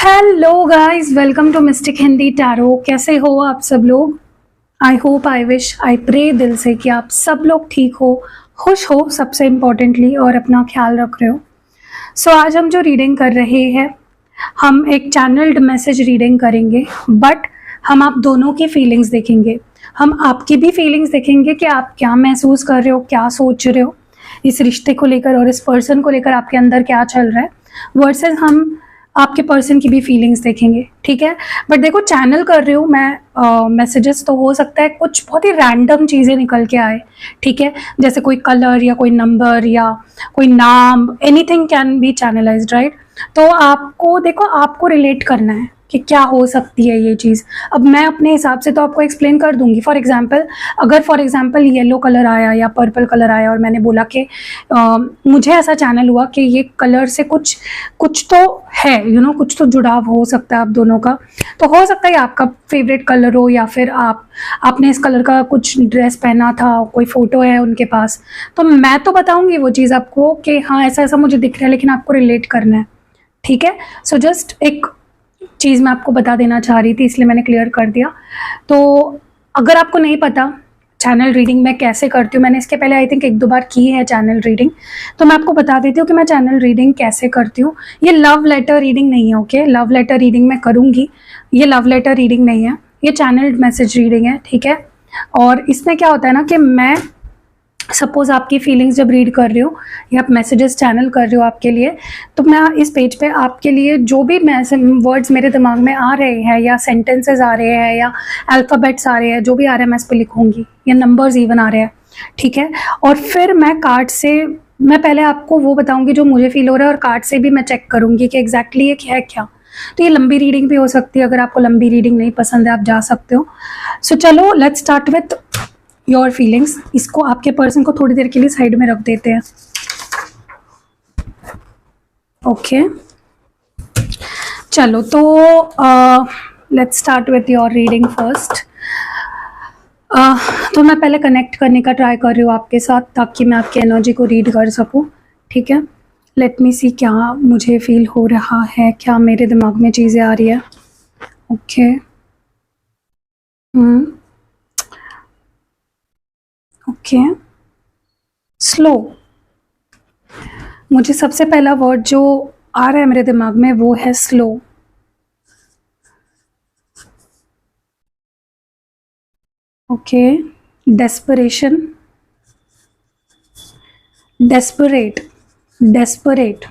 Hello guys, welcome to mystic Hindi tarot. कैसे हो आप सब लोग? I hope, I wish, I pray दिल से कि आप सब लोग ठीक हो, खुश हो सबसे इम्पोर्टेंटली, और अपना ख्याल रख रहे हो। सो आज हम जो रीडिंग कर रहे हैं, हम एक चैनल्ड मैसेज रीडिंग करेंगे, बट हम आप दोनों की फीलिंग्स देखेंगे। हम आपकी भी फीलिंग्स देखेंगे कि आप क्या महसूस कर रहे हो, क्या सोच रहे हो इस रिश्ते को लेकर और इस पर्सन को लेकर, आपके अंदर क्या चल रहा है, वर्सेस हम आपके पर्सन की भी फीलिंग्स देखेंगे। ठीक है, बट देखो, चैनल कर रही हूँ मैं मैसेजेस, तो हो सकता है कुछ बहुत ही रैंडम चीज़ें निकल के आए। ठीक है, जैसे कोई कलर या कोई नंबर या कोई नाम, anything can be channelised, right? तो आपको देखो, आपको रिलेट करना है कि क्या हो सकती है ये चीज़। अब मैं अपने हिसाब से तो आपको एक्सप्लेन कर दूंगी। फॉर एग्जांपल, अगर फॉर एग्जांपल येलो कलर आया या पर्पल कलर आया और मैंने बोला कि मुझे ऐसा चैनल हुआ कि ये कलर से कुछ कुछ तो है, कुछ तो जुड़ाव हो सकता है आप दोनों का। तो हो सकता है आपका फेवरेट कलर हो, या फिर आपने इस कलर का कुछ ड्रेस पहना था, कोई फोटो है उनके पास। तो मैं तो बताऊंगी वो चीज़ आपको कि हाँ, ऐसा ऐसा मुझे दिख रहा है, लेकिन आपको रिलेट करना है। ठीक है, सो जस्ट एक चीज़ मैं आपको बता देना चाह रही थी, इसलिए मैंने क्लियर कर दिया। तो अगर आपको नहीं पता चैनल रीडिंग मैं कैसे करती हूँ, मैंने इसके पहले आई थिंक एक दो बार की है चैनल रीडिंग, तो मैं आपको बता देती हूँ कि मैं चैनल रीडिंग कैसे करती हूँ। ये लव लेटर रीडिंग नहीं है, ओके? लव लेटर रीडिंग मैं करूँगी, ये लव लेटर रीडिंग नहीं है, ये चैनल मैसेज रीडिंग है। ठीक है, और इसमें क्या होता है ना कि मैं सपोज आपकी फीलिंग्स जब रीड कर रही हूँ या आप मैसेजेस चैनल कर रही हो आपके लिए, तो मैं इस पेज पे आपके लिए जो भी वर्ड्स मेरे दिमाग में आ रहे हैं, या सेंटेंसेस आ रहे हैं, या अल्फ़ाबेट्स आ रहे हैं, जो भी आ रहा है मैं इस पर लिखूंगी, या नंबर्स इवन आ रहे हैं। ठीक है, और फिर मैं कार्ड से, मैं पहले आपको वो बताऊंगी जो मुझे फील हो रहा है, और कार्ड से भी मैं चेक करूंगी कि एग्जैक्टली ये क्या है क्या। तो ये लंबी रीडिंग भी हो सकती है, अगर आपको लंबी रीडिंग नहीं पसंद है आप जा सकते हो। सो चलो, let's start with your feelings. इसको, आपके पर्सन को थोड़ी देर के लिए साइड में रख देते हैं। ओके, चलो तो let's start with your reading first. तो मैं पहले कनेक्ट करने का ट्राई कर रही हूँ आपके साथ, ताकि मैं आपकी एनर्जी को रीड कर सकूँ। ठीक है, लेट मी सी क्या मुझे फील हो रहा है, क्या मेरे दिमाग में चीज़ें आ रही है। Okay, okay, slow. मुझे सबसे पहला वर्ड जो आ रहा है मेरे दिमाग में वो है slow. Okay, desperation, desperate, desperate.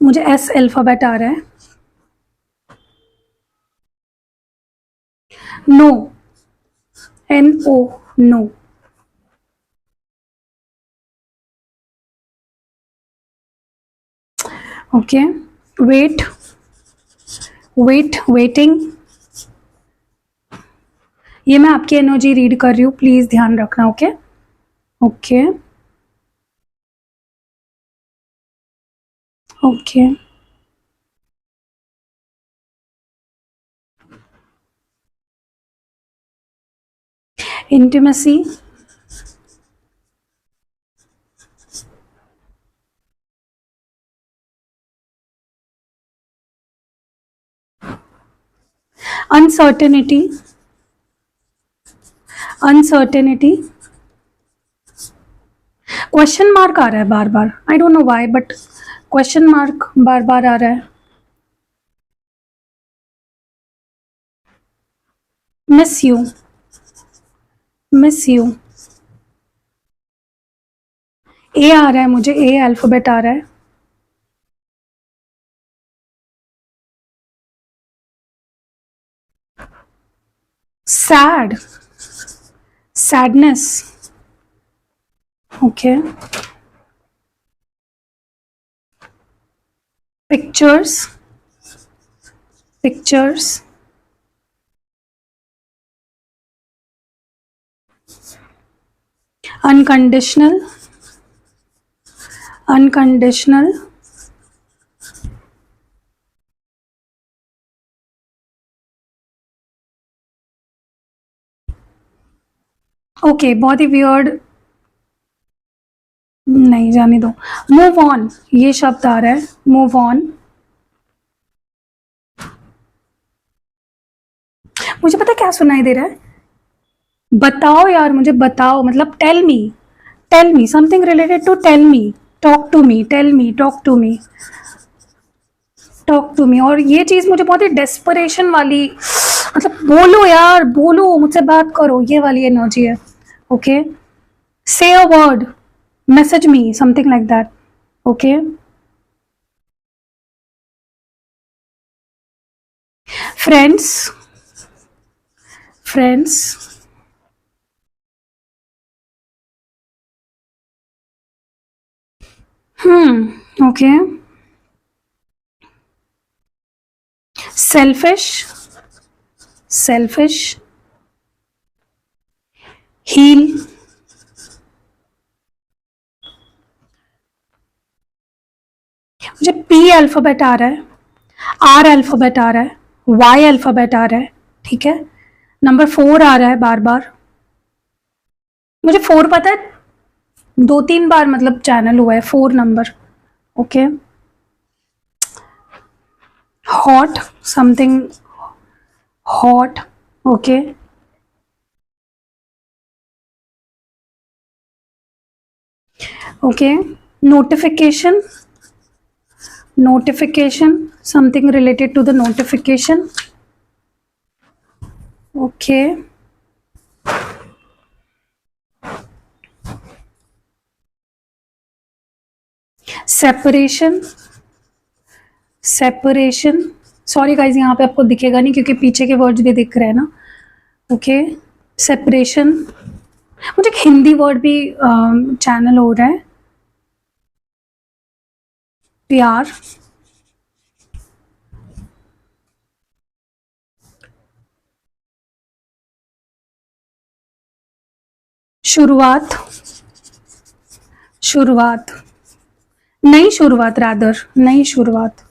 मुझे एस अल्फाबेट आ रहा है। No, N O, no. Okay, wait, wait, waiting. ये मैं आपकी एनर्जी रीड कर रही हूँ, प्लीज ध्यान रखना। Okay, okay, okay, intimacy, uncertainty, uncertainty. Question mark आ रहा है बार बार, I don't know why, but question mark बार बार आ रहा है। Miss you, miss you. A आ रहा है, मुझे ए अल्फाबेट आ रहा है। Sad, sadness. Okay, pictures, pictures. Unconditional, unconditional. Okay, बहुत ही वियर्ड, नहीं जाने दो। मूव ऑन, ये शब्द आ रहा है, मूव ऑन। मुझे पता क्या सुनाई दे रहा है, बताओ यार, मुझे बताओ, मतलब tell me something related to tell me, talk to me, tell me, talk to me, talk to me. और ये चीज़ मुझे बहुत ही डेस्परेशन वाली, मतलब बोलो यार, बोलो, मुझसे बात करो, ये वाली एनर्जी है। ओके, से a word, message me, something like that. Okay, friends, okay, selfish, heal, मुझे P अल्फाबेट आ रहा है, R अल्फाबेट आ रहा है, Y अल्फाबेट आ रहा है, ठीक है। नंबर 4 आ रहा है बार बार, मुझे 4 पता है, 2-3 बार मतलब चैनल हुआ है 4 number. Okay, hot, something hot. Okay, okay, notification, something related to the notification। okay, separation, sorry guys, यहाँ पे आपको दिखेगा नहीं क्योंकि पीछे के वर्ड्स भी दिख रहे हैं ना। ओके, सेपरेशन, मुझे एक हिंदी वर्ड भी चैनल हो रहा है, प्यार, शुरुआत, नई शुरुआत, नई शुरुआत।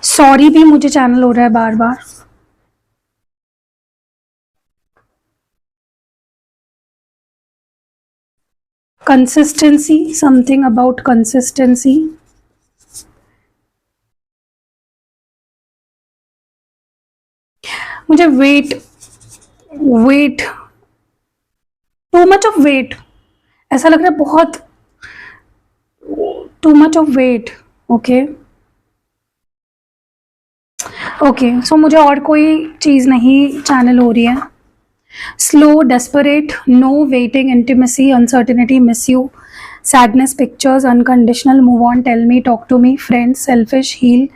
सॉरी भी मुझे चैनल हो रहा है बार बार। Consistency, something about consistency. मुझे weight, too much of weight, ऐसा लग रहा है बहुत, too much of weight. Okay, so मुझे और कोई चीज़ नहीं चैनल हो रही है। Slow, desperate, no, waiting, intimacy, uncertainty, miss you, sadness, pictures, unconditional, move on, tell me, talk to me, friends, selfish, heal,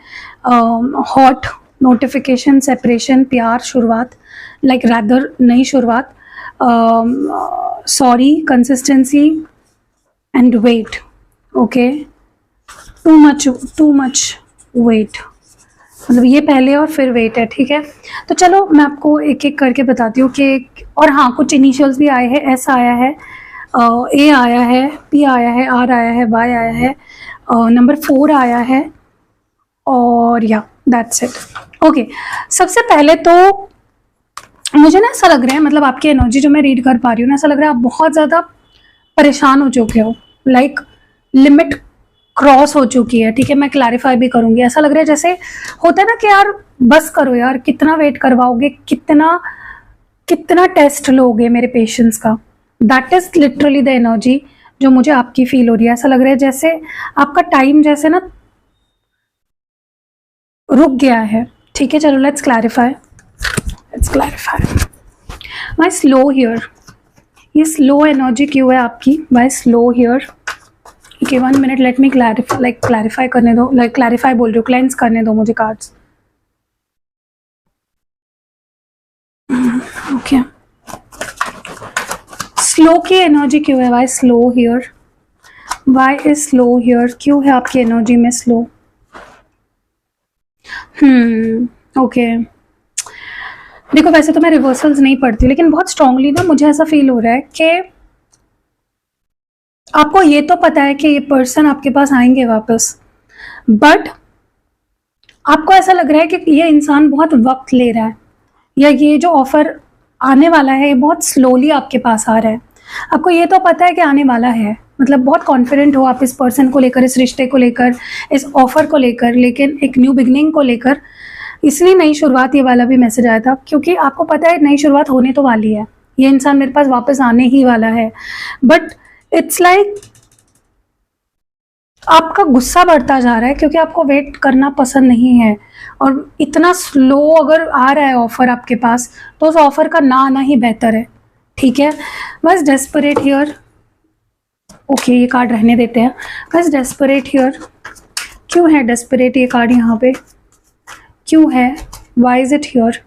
hot, notification, separation, प्यार, शुरुआत, लाइक रैदर, नई शुरुआत, sorry, consistency and wait. Okay, too much wait, मतलब ये पहले और फिर wait है, ठीक है। तो चलो मैं आपको एक एक करके बताती हूँ कि, और हाँ, कुछ इनिशियल्स भी आए हैं, एस आया है, ए आया है, पी आया है, आर आया है, वाई आया है, नंबर 4 आया है, और या दैट्स इट। ओके, सबसे पहले तो मुझे ना ऐसा लग रहा है, मतलब आपकी एनर्जी जो मैं रीड कर पा रही हूँ ना, ऐसा लग रहा है आप बहुत ज़्यादा परेशान हो चुके हो, लाइक लिमिट क्रॉस हो चुकी है, ठीक है। मैं क्लैरिफाई भी करूंगी, ऐसा लग रहा है जैसे होता है ना कि यार बस करो यार, कितना वेट करवाओगे, कितना टेस्ट लोगे मेरे पेशेंस का। That is literally the energy जो मुझे आपकी फील हो रही है। ऐसा लग रहा है जैसे आपका टाइम जैसे ना रुक गया है, ठीक है। चलो let's clarify, why slow here, ये स्लो एनर्जी क्यों है आपकी, why slow here. Okay, 1 minute, let me clarify करने दो, क्लैरिफाई बोल रही हूँ, क्लेंस करने दो मुझे कार्ड्स। ओके, स्लो की एनर्जी क्यों है, why slow here, why is slow here, क्यों है आपकी एनर्जी में स्लो। ओके, देखो वैसे तो मैं रिवर्सल्स नहीं पढ़ती, लेकिन बहुत स्ट्रांगली ना मुझे ऐसा फील हो रहा है कि आपको ये तो पता है कि ये पर्सन आपके पास आएंगे वापस, बट आपको ऐसा लग रहा है कि ये इंसान बहुत वक्त ले रहा है, या ये जो ऑफर आने वाला है ये बहुत स्लोली आपके पास आ रहा है। आपको ये तो पता है कि आने वाला है, मतलब बहुत कॉन्फिडेंट हो आप इस पर्सन को लेकर, इस रिश्ते को लेकर, इस ऑफर को लेकर, लेकिन एक न्यू बिगनिंग को लेकर, इसलिए नई शुरुआत ये वाला भी मैसेज आया था, क्योंकि आपको पता है नई शुरुआत होने तो वाली है, ये इंसान मेरे पास वापस आने ही वाला है, बट इट्स लाइक आपका गुस्सा बढ़ता जा रहा है क्योंकि आपको वेट करना पसंद नहीं है, और इतना स्लो अगर आ रहा है ऑफर आपके पास तो उस ऑफर का ना आना ही बेहतर है, ठीक है। बस डेस्परेट हियर, ओके ये कार्ड रहने देते हैं। बस डेस्परेट हियर, क्यों है डेस्परेट ये कार्ड यहाँ पे, क्यों है, why is it here,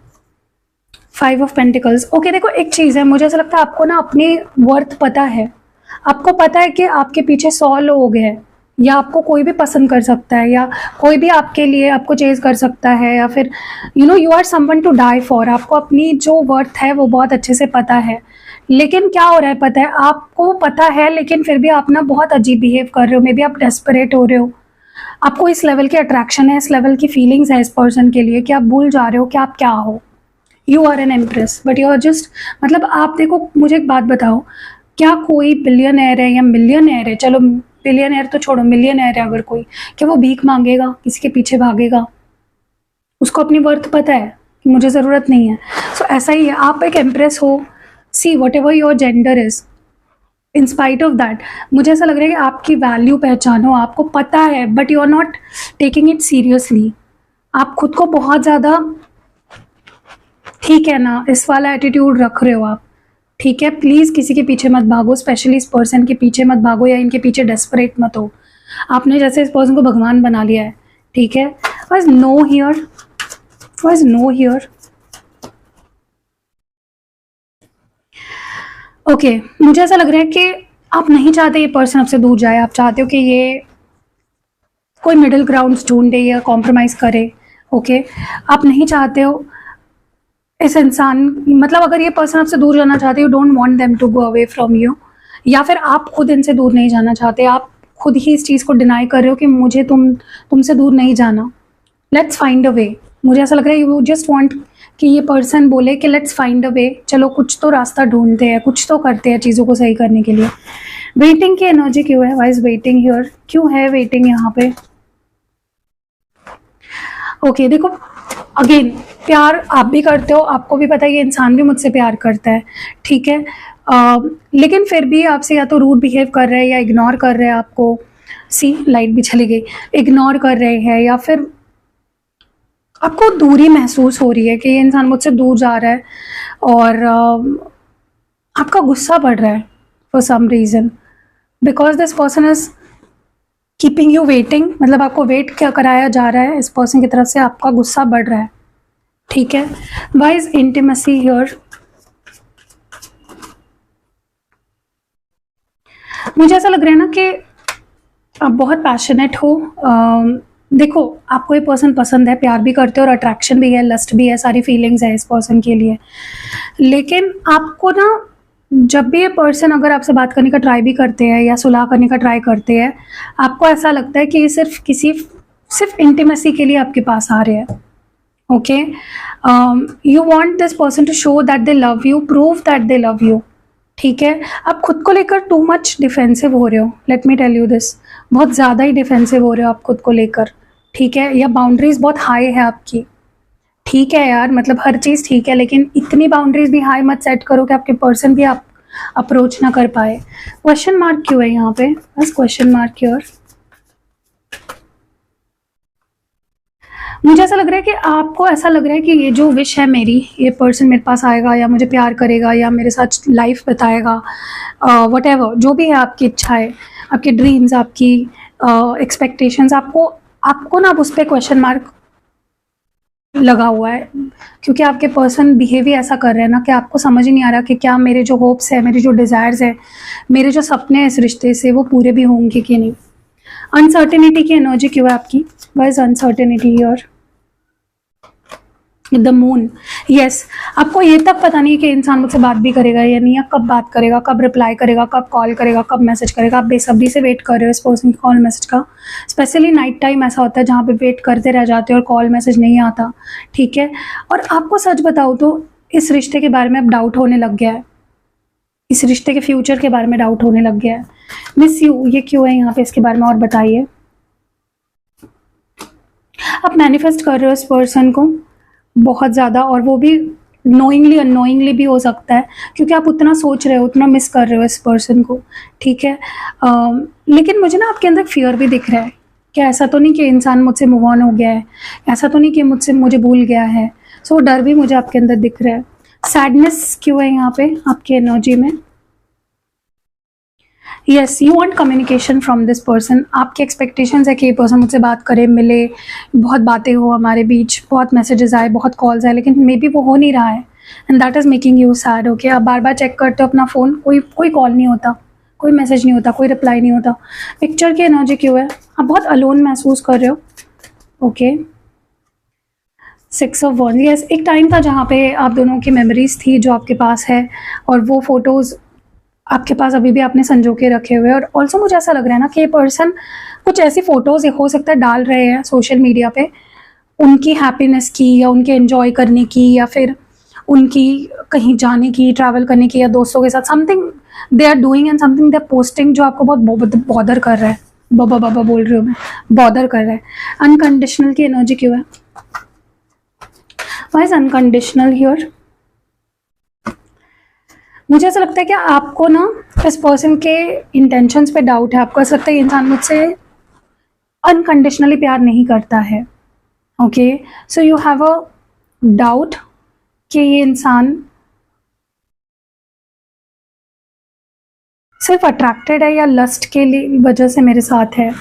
5 of pentacles. Okay देखो एक चीज़ है, मुझे ऐसा लगता है आपको ना अपनी वर्थ पता है, आपको पता है कि आपके पीछे 100 लोग हैं, या आपको कोई भी पसंद कर सकता है, या कोई भी आपके लिए आपको चेज कर सकता है, या फिर you are someone to die for. आपको अपनी जो वर्थ है वो बहुत अच्छे से पता है, लेकिन क्या हो रहा है पता है, आपको पता है लेकिन फिर भी आप ना बहुत अजीब बिहेव कर रहे हो, मे बी आप डेस्परेट हो रहे हो, आपको इस लेवल की अट्रैक्शन है, इस लेवल की फीलिंग्स है इस पर्सन के लिए कि आप भूल जा रहे हो कि आप क्या हो। You are an empress but you are just, मतलब आप देखो मुझे एक बात बताओ, क्या कोई बिलियनर है या मिलियनर है, चलो बिलियनर तो छोड़ो, मिलियनर है अगर कोई, क्या वो भीख मांगेगा, किसी के पीछे भागेगा? उसको अपनी वर्थ पता है कि मुझे ज़रूरत नहीं है। सो ऐसा ही है, आप एक एम्प्रेस हो, see what ever your gender is, in spite of that मुझे ऐसा लग रहा है कि आपकी वैल्यू पहचानो, आपको पता है but you are not taking it seriously. आप खुद को बहुत ज़्यादा, ठीक है ना, इस वाला एटीट्यूड रख रहे हो आप, ठीक है। प्लीज़ किसी के पीछे मत भागो, स्पेशली इस पर्सन के पीछे मत भागो, या इनके पीछे डेस्परेट मत हो। आपने जैसे इस पर्सन को भगवान बना लिया है, ठीक है। बस नो हियर, बस नो हियर। ओके मुझे ऐसा लग रहा है कि आप नहीं चाहते ये पर्सन आपसे दूर जाए, आप चाहते हो कि ये कोई मिडिल ग्राउंड ढूंढे या कॉम्प्रोमाइज़ करे, ओके। आप नहीं चाहते हो इस इंसान, मतलब अगर ये पर्सन आपसे दूर जाना चाहते, you don't want them to go away from you, या फिर आप खुद इनसे दूर नहीं जाना चाहते, आप खुद ही इस चीज़ को डिनाई कर रहे हो कि मुझे तुमसे दूर नहीं जाना। लेट्स फाइंड अ वे, मुझे ऐसा लग रहा है यू जस्ट वांट कि ये पर्सन बोले कि लेट्स फाइंड अ वे, चलो कुछ तो रास्ता ढूंढते हैं, कुछ तो करते हैं चीज़ों को सही करने के लिए। वेटिंग की एनर्जी क्यों है, वाई इज वेटिंग हियर, क्यों है वेटिंग यहाँ पे? ओके देखो अगेन, प्यार आप भी करते हो, आपको भी पता है ये इंसान भी मुझसे प्यार करता है, ठीक है। लेकिन फिर भी आपसे या तो रूड बिहेव कर रहे हैं या इग्नोर कर रहे हैं आपको, सी लाइट भी चली गई, इग्नोर कर रहे हैं, या फिर आपको दूरी महसूस हो रही है कि ये इंसान मुझसे दूर जा रहा है, और आपका गुस्सा बढ़ रहा है for some reason, because this person is keeping you waiting, मतलब आपको वेट क्या कराया जा रहा है इस पर्सन की तरफ से, आपका गुस्सा बढ़ रहा है, ठीक है। वाई इज इंटीमेसी हियर, मुझे ऐसा लग रहा है ना कि आप बहुत पैशनेट हो। देखो आपको ये पर्सन पसंद है, प्यार भी करते हो और अट्रैक्शन भी है, लस्ट भी है, सारी फीलिंग्स है इस पर्सन के लिए, लेकिन आपको ना जब भी ये पर्सन अगर आपसे बात करने का ट्राई भी करते हैं या सुलह करने का ट्राई करते हैं, आपको ऐसा लगता है कि ये सिर्फ इंटीमेसी के लिए आपके पास आ रहे हैं, okay. You want this person to show that they love you, prove that they love you, ठीक है। आप खुद को लेकर टू मच डिफेंसिव हो रहे हो, let me tell you this, बहुत ज़्यादा ही डिफेंसिव हो रहे हो आप खुद को लेकर, ठीक है, या बाउंड्रीज बहुत हाई है आपकी, ठीक है यार, मतलब हर चीज़ ठीक है, लेकिन इतनी बाउंड्रीज भी हाई मत सेट करो कि आपके पर्सन भी आप अप्रोच ना कर पाए। क्वेश्चन मार्क क्यों है यहाँ पे, बस क्वेश्चन मार्क हियर। मुझे ऐसा लग रहा है कि आपको ऐसा लग रहा है कि ये जो विश है मेरी, ये पर्सन मेरे पास आएगा या मुझे प्यार करेगा या मेरे साथ लाइफ बिताएगा, वट एवर जो भी है आपकी इच्छाएं, आपके ड्रीम्स, आपकी एक्सपेक्टेशंस, आपको ना उस पर क्वेश्चन मार्क लगा हुआ है, क्योंकि आपके पर्सन बिहेव ही ऐसा कर रहे हैं ना कि आपको समझ ही नहीं आ रहा कि क्या मेरे जो होप्स है, मेरे जो डिज़ायर्स है, मेरे जो सपने हैं इस रिश्ते से, वो पूरे भी होंगे कि नहीं। अनसर्टेनिटी की एनर्जी क्यों है आपकी, why is uncertainty here, the moon. Yes, आपको ये तक पता नहीं कि इंसान मुझसे बात भी करेगा या नहीं, या कब बात करेगा, कब रिप्लाई करेगा, कब कॉल करेगा, कब मैसेज करेगा। आप बेसब्री से वेट कर रहे हो इस पर्सन की कॉल मैसेज का, स्पेशली नाइट टाइम ऐसा होता है जहाँ पे वेट करते रह जाते हो और कॉल मैसेज नहीं आता, ठीक है। और आपको सच बताऊँ तो इस रिश्ते के बारे में अब डाउट होने लग गया है, इस रिश्ते के फ्यूचर के बारे में डाउट होने लग गया है। मिस यू ये क्यों है यहाँ पे, इसके बारे में और बताइए। आप मैनिफेस्ट कर रहे हो इस पर्सन को बहुत ज़्यादा, और वो भी नोइंगली अननोइंगली भी हो सकता है, क्योंकि आप उतना सोच रहे हो, उतना मिस कर रहे हो इस पर्सन को, ठीक है। लेकिन मुझे ना आपके अंदर फियर भी दिख रहा है कि ऐसा तो नहीं कि इंसान मुझसे मूव ऑन हो गया है, ऐसा तो नहीं कि मुझे भूल गया है। सो डर भी मुझे आपके अंदर दिख रहा है। सैडनेस क्यों है यहाँ पे आपकी एनर्जी में? Yes, you want communication from this person. आपकी एक्सपेक्टेशंस है कि ये पर्सन मुझसे बात करे, मिले, बहुत बातें हो हमारे बीच, बहुत मैसेजेस आए, बहुत कॉल्स आए, लेकिन मे बी वो हो नहीं रहा है, and that is making you sad. Okay, आप बार बार चेक करते हो अपना फ़ोन, कोई कॉल नहीं होता, कोई मैसेज नहीं होता, कोई रिप्लाई नहीं होता। पिक्चर की एनर्जी क्यों है? आप बहुत अलोन महसूस कर रहे हो। Okay, 6 of wands. यस, एक टाइम था जहाँ पे आप दोनों की मेमोरीज थी जो आपके पास है, और वो फोटोज़ आपके पास अभी भी आपने संजो के रखे हुए हैं। और ऑल्सो मुझे ऐसा लग रहा है ना कि ये पर्सन कुछ ऐसी फ़ोटोज़ हो सकता है डाल रहे हैं सोशल मीडिया पे, उनकी हैप्पीनेस की, या उनके एंजॉय करने की, या फिर उनकी कहीं जाने की, ट्रैवल करने की, या दोस्तों के साथ something they are doing and something they are posting, जो आपको बहुत बॉदर कर रहा है। बाबा बाबा बोल रही हूँ मैं, बॉदर कर रहा है। अनकंडीशनल की एनर्जी क्यों है? Why is unconditional here? मुझे ऐसा लगता है कि आपको ना इस पर्सन के इंटेंशंस पे डाउट है। आपको ऐसा लगता है कि इंसान मुझसे अनकंडीशनली प्यार नहीं करता है। Okay, so you have a doubt कि ये इंसान सिर्फ अट्रैक्टेड है या लस्ट के लिए वजह से मेरे साथ है।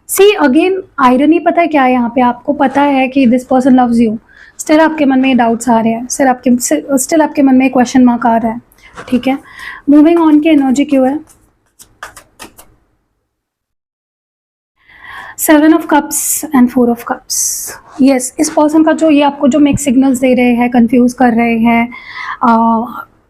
सी अगेन आयरनी पता है क्या है यहाँ पे? आपको पता है कि this person loves you, still आपके मन में ये डाउट्स आ रहे हैं, स्टिल आपके मन में क्वेश्चन मार्क आ रहा है, ठीक है। मूविंग ऑन की एनर्जी क्यों है? 7 of cups and 4 of cups. Yes, इस पर्सन का जो ये आपको जो मिक्स सिग्नल्स दे रहे हैं, कंफ्यूज कर रहे हैं,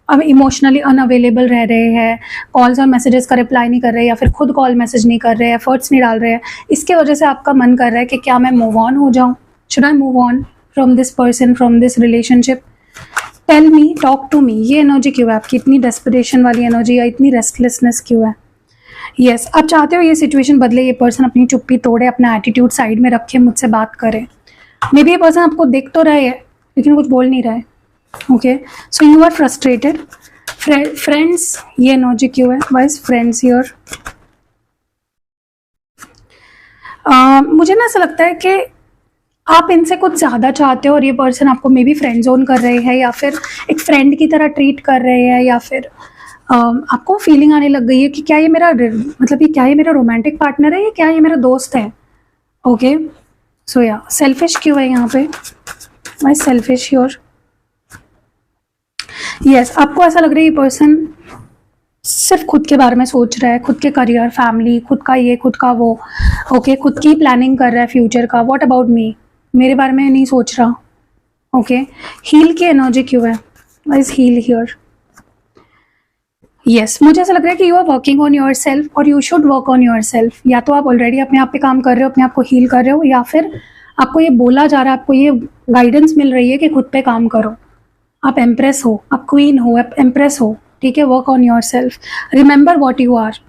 अब इमोशनली अनअवेलेबल रह रहे हैं, कॉल्स और मैसेजेस का रिप्लाई नहीं कर रहे, या फिर खुद कॉल मैसेज नहीं कर रहे, एफर्ट्स नहीं डाल रहे हैं, इसके वजह से आपका मन कर रहा है कि क्या मैं मूव ऑन हो जाऊँ? Should I move on from this person, from this relationship? Tell me, talk to me. ये एनर्जी क्यों है आपकी? इतनी डेस्परेशन वाली एनर्जी, या इतनी रेस्टलेसनेस क्यों है? यस, आप चाहते हो ये सिचुएशन बदले, ये पर्सन अपनी चुप्पी तोड़े, अपना एटीट्यूड साइड में रखे, मुझसे बात करे। मे बी ये पर्सन आपको देख तो रहा है लेकिन कुछ बोल नहीं रहा है। Okay, so you are frustrated. Friends, ये एनर्जी क्यों है? Why is friends here? मुझे ना ऐसा लगता है कि आप इनसे कुछ ज़्यादा चाहते हो, और ये पर्सन आपको मे बी फ्रेंड जोन कर रहे हैं, या फिर एक फ्रेंड की तरह ट्रीट कर रहे हैं, या फिर आपको फीलिंग आने लग गई है कि क्या ये मेरा मतलब ये क्या ये मेरा रोमांटिक पार्टनर है, या क्या ये मेरा दोस्त है? ओके, सो या सेल्फिश क्यों है यहाँ पे? Y selfish here? यस, आपको ऐसा लग रहा है ये पर्सन सिर्फ खुद के बारे में सोच रहा है, खुद के करियर, फैमिली, खुद का ये, खुद का वो। ओके, खुद की प्लानिंग कर रहा है फ्यूचर का। What about me? मेरे बारे में नहीं सोच रहा। ओके, हील की एनर्जी क्यों है? Why is heal here? Yes, मुझे ऐसा लग रहा है कि you are working on your self, और you should work on your self. या तो आप ऑलरेडी अपने आप पे काम कर रहे हो, अपने आप को हील कर रहे हो, या फिर आपको ये बोला जा रहा है, आपको ये गाइडेंस मिल रही है कि खुद पे काम करो। आप एम्प्रेस हो, आप क्वीन हो, आप एम्प्रेस हो, ठीक है। Work on your self, remember what you are,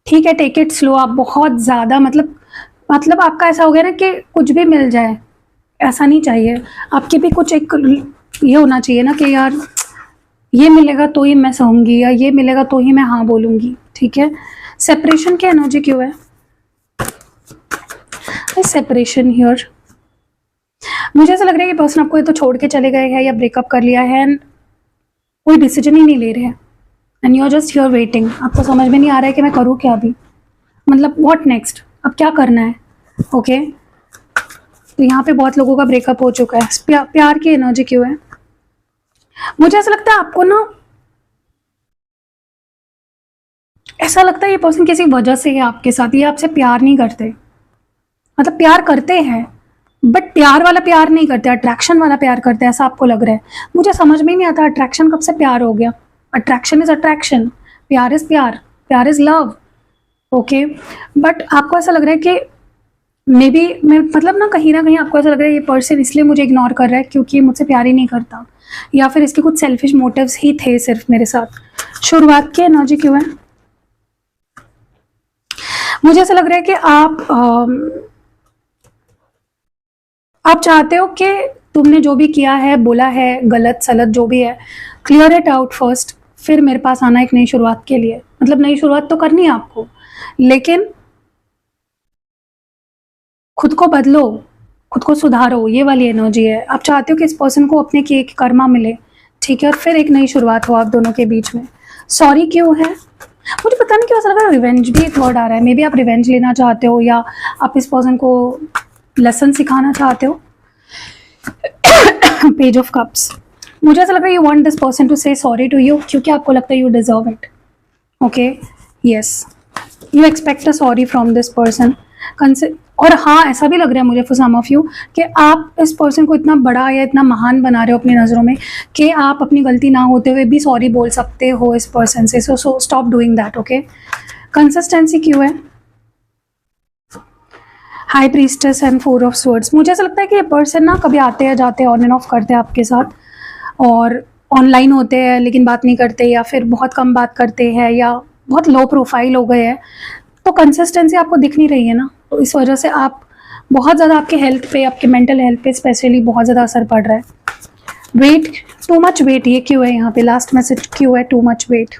ठीक है। Take it slow. आप बहुत ज़्यादा मतलब आपका ऐसा हो गया ना कि कुछ भी मिल जाए, ऐसा नहीं चाहिए। आपके भी कुछ एक ये होना चाहिए ना कि यार ये मिलेगा तो ही मैं सहूँगी, या ये मिलेगा तो ही मैं हाँ बोलूँगी, ठीक है। सेपरेशन की एनर्जी क्यों है? Separation here. मुझे ऐसा लग रहा है कि पर्सन आपको ये तो छोड़ के चले गए हैं, या ब्रेकअप कर लिया है, एंड कोई डिसीजन ही नहीं ले रहे हैं, and you are just here waiting. आपको समझ में नहीं आ रहा है कि मैं करूँ क्या अभी, मतलब व्हाट नेक्स्ट, अब क्या करना है। ओके, तो यहाँ पे बहुत लोगों का ब्रेकअप हो चुका है। प्यार की एनर्जी क्यों है? मुझे ऐसा लगता है आपको ना, ऐसा लगता है ये पर्सन किसी वजह से है आपके साथ, ये आपसे प्यार नहीं करते। मतलब प्यार करते हैं बट प्यार वाला प्यार नहीं करते, अट्रैक्शन वाला प्यार करते हैं, ऐसा आपको लग रहा है। मुझे समझ में ही नहीं आता अट्रैक्शन कब से प्यार हो गया। अट्रैक्शन इज अट्रैक्शन, प्यार इज प्यार, प्यार इज लव। ओके, बट आपको ऐसा लग रहा है कि मे बी मैं मतलब ना कहीं आपको ऐसा लग रहा है ये पर्सन इसलिए मुझे इग्नोर कर रहा है क्योंकि ये मुझसे प्यार ही नहीं करता, या फिर इसके कुछ सेल्फिश मोटिव्स ही थे सिर्फ मेरे साथ। शुरुआत की एनर्जी क्यों है? मुझे ऐसा लग रहा है कि आप आप चाहते हो कि तुमने जो भी किया है, बोला है, गलत सलत जो भी है, क्लियर इट आउट फर्स्ट, फिर मेरे पास आना एक नई शुरुआत के लिए। मतलब नई शुरुआत तो करनी है आपको, लेकिन खुद को बदलो, खुद को सुधारो, ये वाली एनर्जी है। आप चाहते हो कि इस पर्सन को अपने किए की कर्मा मिले, ठीक है, और फिर एक नई शुरुआत हो आप दोनों के बीच में। सॉरी क्यों है? मुझे पता नहीं क्यों ऐसा लग रहा है, रिवेंज भी एक वर्ड आ रहा है। मे बी आप रिवेंज लेना चाहते हो, या आप इस पर्सन को लेसन सिखाना चाहते हो। पेज ऑफ कप्स, मुझे ऐसा लग रहा है you want this person to say sorry to you, क्योंकि आपको लगता है you deserve it. Okay, yes, you expect a sorry from this person. और हाँ, ऐसा भी लग रहा है मुझे फॉर सम ऑफ यू कि आप इस पर्सन को इतना बड़ा या इतना महान बना रहे हो अपनी नज़रों में कि आप अपनी गलती ना होते हुए भी सॉरी बोल सकते हो इस पर्सन से। So stop doing that. Okay, consistency क्यों है? High priestess and four of swords, मुझे ऐसा लगता है कि ये पर्सन ना कभी आते हैं जाते हैं, ऑन एंड ऑफ करते हैं आपके साथ, और ऑनलाइन होते हैं लेकिन बात नहीं करते, या फिर बहुत कम बात करते हैं, या बहुत लो प्रोफाइल हो गए हैं। तो कंसिस्टेंसी आपको दिख नहीं रही है ना, तो इस वजह से आप बहुत ज़्यादा, आपके हेल्थ पे, आपके मेंटल हेल्थ पे स्पेशली बहुत ज़्यादा असर पड़ रहा है। वेट, टू मच वेट, ये क्यों है यहाँ पे? लास्ट मैसेज क्यों है टू मच वेट?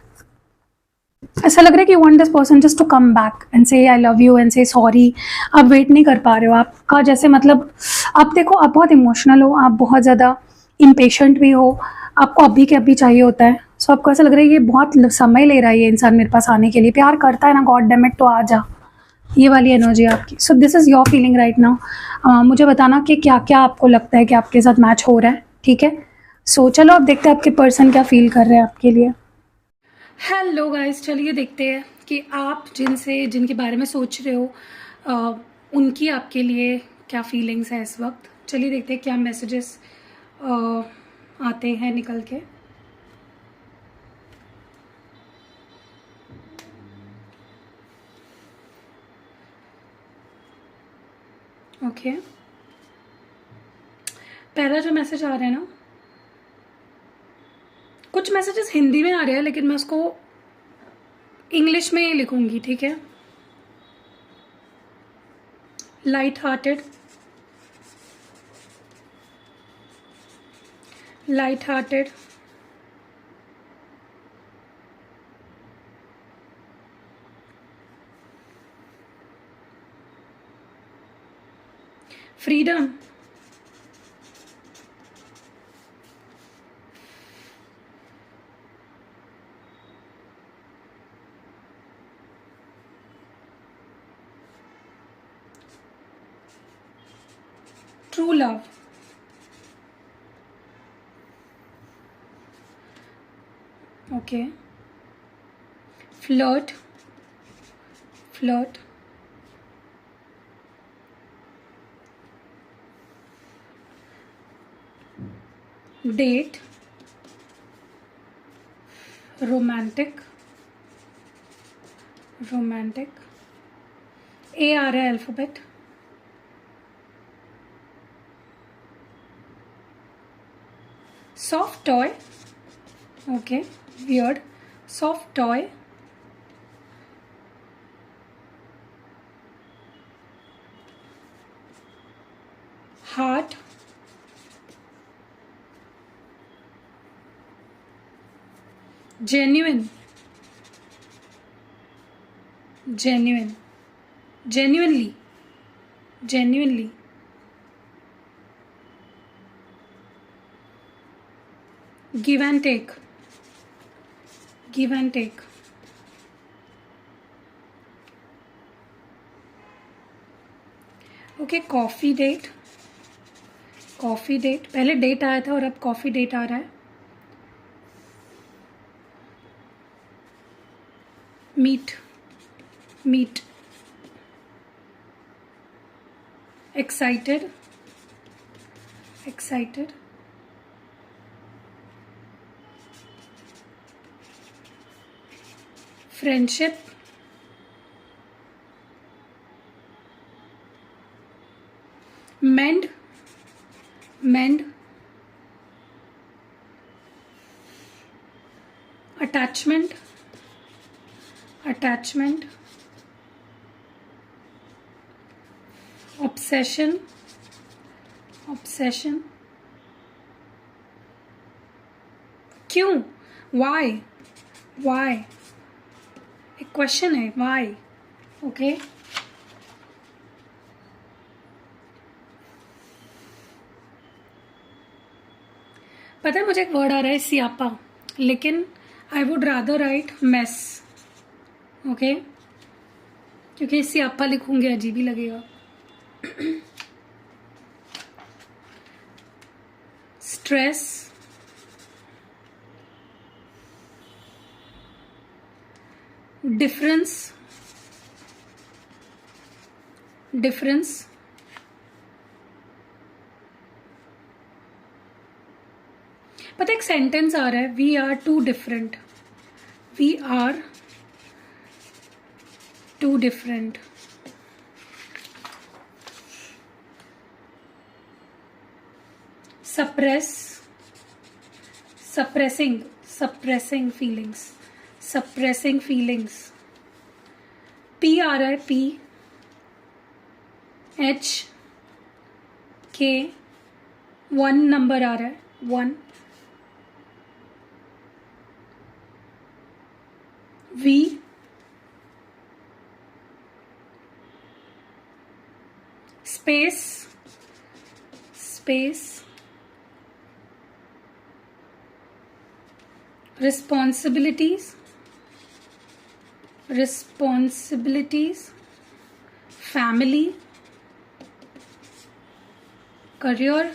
ऐसा लग रहा है कि you want this person just to come back and say I love you and say sorry. आप वेट नहीं कर पा रहे हो, आपका जैसे मतलब, आप देखो, आप बहुत इमोशनल हो, आप बहुत ज़्यादा इम्पेशेंट भी हो, आपको अभी के अभी चाहिए होता है। सो आपको ऐसा लग रहा है ये बहुत समय ले रहा है ये इंसान मेरे पास आने के लिए, प्यार करता है ना, गॉड डैम इट, तो आ जा। ये वाली एनर्जी है आपकी। So this is your feeling right now. मुझे बताना कि क्या क्या आपको लगता है कि आपके साथ मैच हो रहा है, ठीक है? सो चलो अब देखते हैं आपके पर्सन क्या फील कर रहे हैं आपके लिए। हेलो गाइस, चलिए देखते हैं कि आप जिनके बारे में सोच रहे हो उनकी आपके लिए क्या फीलिंग्स है इस वक्त। चलिए देखते हैं क्या मैसेजेस आते हैं निकल के। ओके, पहला जो मैसेज आ रहा है ना, कुछ मैसेजेस हिंदी में आ रहे हैं लेकिन मैं उसको इंग्लिश में ही लिखूंगी, ठीक है? Light hearted, light hearted, freedom, true love, okay, flirt, flirt, date, romantic, romantic, A आ रहा है alphabet, soft toy, okay, weird, soft toy, heart, genuine, genuine, genuinely, genuinely, give and take, give and take, okay, coffee date, coffee date, पहले date आया था और अब coffee date आ रहा है। Meet, meet, excited, excited, friendship, mend, mend, attachment, attachment, obsession, obsession, क्यों, why, why, एक क्वेश्चन है, वाई, ओके। पता है मुझे एक वर्ड आ रहा है सियापा, लेकिन I would rather right mess, okay, क्योंकि सियापा लिखूंगी अजीब ही लगेगा। स्ट्रेस, डिफरेंस, डिफरेंस, पता एक सेंटेंस आ रहा है, we are too different, we are too different, suppress, suppressing, suppressing feelings, suppressing feelings, P आ रहा है, पी एच के, 1 नंबर आ रहा है, 1, V, space, space, responsibilities, responsibilities, family, career,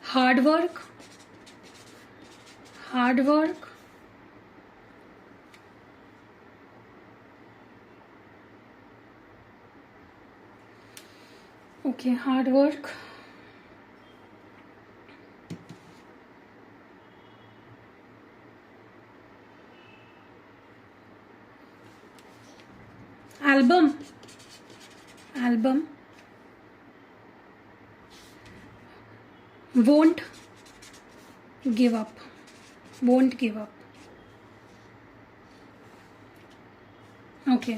hard work, hard work, okay, hard work, album, album, won't give up, won't give up, okay.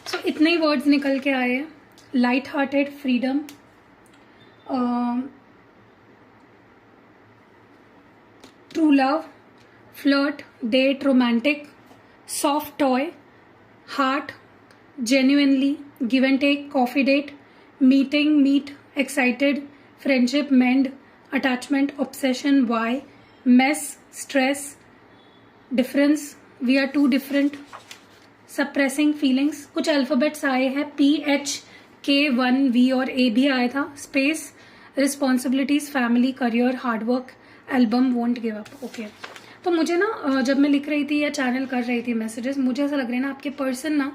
So इतने ही words निकल के आए हैं। Light hearted, freedom, true love, flirt, date, romantic, soft toy, heart, genuinely, give and take, coffee date, meeting, meet, excited, friendship, mend, attachment, obsession, why, mess, stress, difference, we are too different, suppressing feelings। कुछ alphabets आए हैं, P H K 1 V और A भी आया था, space, responsibilities, family, career, hard work, album, won't give up, okay. तो मुझे ना जब मैं लिख रही थी या चैनल कर रही थी मैसेजेस, मुझे ऐसा लग रहा है ना आपके पर्सन ना